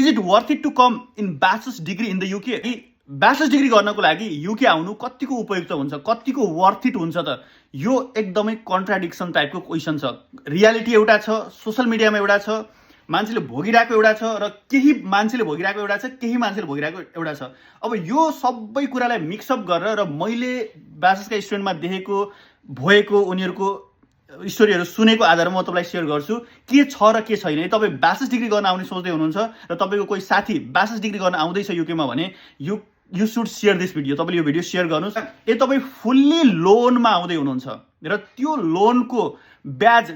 Is it worth it to come in bachelor's degree in the UK? Bachelor's degree गर्नको लागि UK आउनु कतिको उपयुक्त हुन्छ, कतिको वर्थ इट हुन्छ त? यो एकदमै कन्ट्राडिक्सन टाइपको क्वेसन छ। रियालिटी एउटा छ, सोसल मिडियामा एउटा छ, मान्छेले भोगिरहेको एउटा छ, र केही मान्छेले भोगिरहेको एउटा छ, केही मान्छेले भोगिरहेको एउटा छ। अब यो सबै कुरालाई मिक्सअप गरेर र मैले ब्याचलर्सका स्टुडेन्टमा देखेको भएको उनीहरूको स्टोरीहरू सुनेको आधारमा म तपाईँलाई सेयर गर्छु के छ र के छैन। तपाईँ ब्याचलर्स डिग्री गर्न आउने सोच्दै हुनुहुन्छ र तपाईँको कोही साथी ब्याचलर्स डिग्री गर्न आउँदैछ युकेमा भने you should share this video. तपाईँले यो भिडियो सेयर गर्नुहोस्। तपाईँ फुल्ली लोनमा आउँदै हुनुहुन्छ र त्यो लोनको ब्याज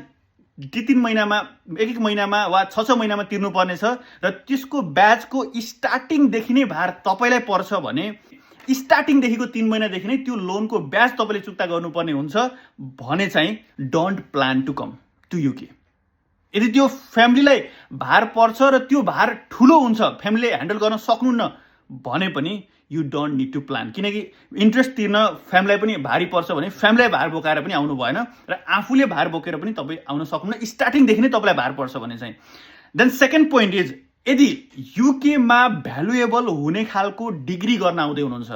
3 महिनामा, 1 महिनामा वा 6 महिनामा तिर्नुपर्नेछ र त्यसको ब्याजको स्टार्टिङदेखि नै भार तपाईँलाई पर्छ भने स्टार्टिङदेखिको 3 महिनादेखि नै त्यो लोनको ब्याज तपाईँले चुक्ता गर्नुपर्ने हुन्छ भने चाहिँ don't plan to come to UK. यदि त्यो फ्यामिलीलाई भार पर्छ र त्यो भार ठुलो हुन्छ, फ्यामिलीले ह्यान्डल गर्न सक्नुहुन्न भने पनि you don't need to plan. किनकि इन्ट्रेस्ट तिर्न फ्यामिलीलाई पनि भारी पर्छ भने फ्यामिलीलाई भार बोकाएर पनि आउनु भएन र आफूले भार बोकेर पनि तपाईँ आउन सक्नुहुन्न स्टार्टिङदेखि नै तपाईँलाई भार पर्छ भने चाहिँ। देन सेकेन्ड पोइन्ट इज यदि युकेमा भ्यालुएबल हुने खालको डिग्री गर्न आउँदै हुनुहुन्छ,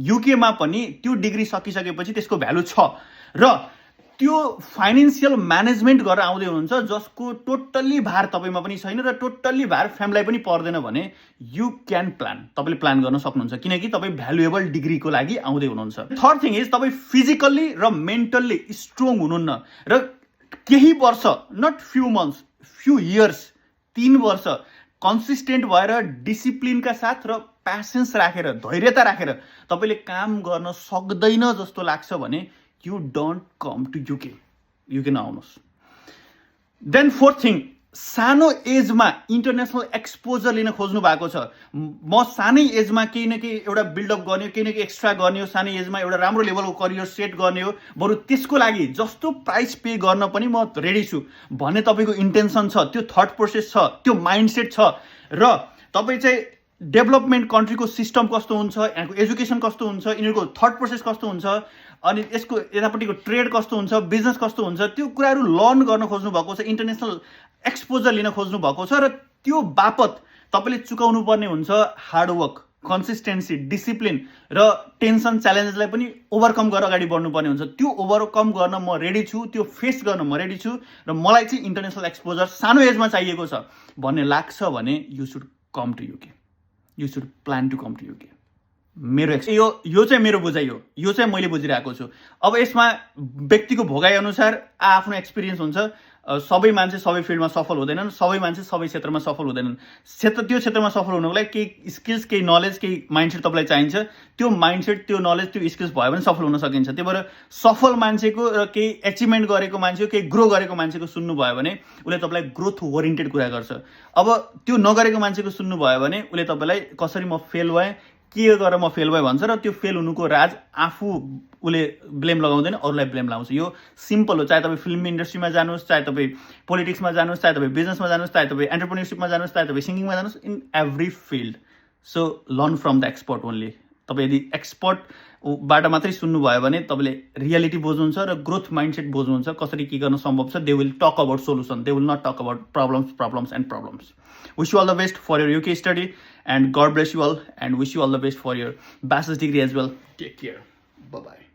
युकेमा पनि त्यो डिग्री सकिसकेपछि त्यसको भ्यालु छ र त्यो फाइनेन्सियल म्यानेजमेन्ट गरेर आउँदै हुनुहुन्छ जसको टोटल्ली भार तपाईँमा पनि छैन र टोटल्ली भार फ्यामिलीलाई पनि पर्दैन भने यु क्यान प्लान। तपाईँले प्लान गर्न सक्नुहुन्छ किनकि तपाईँ भ्यालुएबल डिग्रीको लागि आउँदै हुनुहुन्छ। थर्ड थिङ इज तपाईँ फिजिकल्ली र मेन्टल्ली स्ट्रङ हुनुहुन्न र केही वर्ष, not few months, few years, 3 वर्ष कन्सिस्टेन्ट भएर डिसिप्लिनका साथ र प्यासेन्स राखेर, धैर्यता राखेर तपाईँले काम गर्न सक्दैन जस्तो लाग्छ भने you don't come to UK. UK नआउनुहोस्। देन फोर्थ थिङ, सानो एजमा इन्टरनेसनल एक्सपोजर लिन खोज्नु भएको छ। म सानै एजमा केही न केही एउटा बिल्डअप गर्ने हो, केही न केही एक्स्ट्रा गर्ने हो, सानै एजमा एउटा राम्रो लेभलको करियर सेट गर्ने हो, बरु त्यसको लागि जस्तो प्राइस पे गर्न पनि म रेडी छु भन्ने तपाईँको इन्टेन्सन छ, त्यो थट प्रोसेस छ, त्यो माइन्डसेट छ र तपाईँ चाहिँ डेभलपमेन्ट कन्ट्रीको सिस्टम कस्तो हुन्छ, यहाँको एजुकेसन कस्तो हुन्छ, यिनीहरूको थट प्रोसेस कस्तो हुन्छ, अनि यसको यतापट्टिको ट्रेड कस्तो हुन्छ, बिजनेस कस्तो हुन्छ, त्यो कुराहरू लर्न गर्न खोज्नु भएको छ, इन्टरनेसनल एक्सपोजर लिन खोज्नु भएको छ र त्यो बापत तपाईँले चुकाउनु पर्ने हुन्छ हार्डवर्क, कन्सिस्टेन्सी, डिसिप्लिन र टेन्सन, च्यालेन्जेसलाई पनि ओभरकम गरेर अगाडि बढ्नुपर्ने हुन्छ। त्यो ओभरकम गर्न म रेडी छु, त्यो फेस गर्न म रेडी छु र मलाई चाहिँ इन्टरनेसनल एक्सपोजर सानो एजमा चाहिएको छ भन्ने लाग्छ भने you should come to UK. You should plan to come to UK. मेरो यो चाहिँ मेरो बुझाइ हो, यो चाहिँ मैले बुझिरहेको छु। अब यसमा व्यक्तिको भोगाइ अनुसार आफ्नो एक्सपिरियन्स हुन्छ। सबै मान्छे सबै फिल्डमा सफल हुँदैनन्, सबै मान्छे सबै क्षेत्रमा सफल हुँदैनन्। त्यो क्षेत्रमा सफल हुनको लागि केही स्किल्स, केही नलेज, केही माइन्डसेट तपाईँलाई चाहिन्छ। त्यो माइन्डसेट, त्यो नलेज, त्यो स्किल्स भयो भने सफल हुन सकिन्छ। त्यही भएर सफल मान्छेको र केही एचिभमेन्ट गरेको मान्छेको, केही ग्रो गरेको मान्छेको सुन्नुभयो भने उसले तपाईँलाई ग्रोथ ओरिएन्टेड कुरा गर्छ। अब त्यो नगरेको मान्छेको सुन्नुभयो भने उसले तपाईँलाई कसरी म फेल भएँ, के गरेर म फेल भएँ भन्छ र त्यो फेल हुनुको राज आफू उसले ब्लेम लगाउँदैन, अरूलाई ब्लेम लगाउँछ। यो सिम्पल हो। चाहे तपाईँ फिल्म इन्डस्ट्रीमा जानुहोस्, चाहे तपाईँ पोलिटिक्समा जानुहोस्, चाहे तपाईँ बिजनेसमा जानुहोस्, चाहे तपाईँ एन्टरप्रेन्योरसिपमा जानुहोस्, चाहे तपाईँ सिङ्गिङमा जानुहोस्, in every field. So learn from the expert only. तपाईँ यदि एक्सपर्टबाट मात्रै सुन्नुभयो भने तपाईँले रियालिटी बुझ्नुहुन्छ र ग्रोथ माइन्डसेट बुझ्नुहुन्छ, कसरी के गर्न सम्भव छ। They will talk about solution, they will not talk about problems and problems. Wish you all the best for your UK study and God bless you all and wish you all the best for your bachelor's degree as well. Take care. Bye-bye.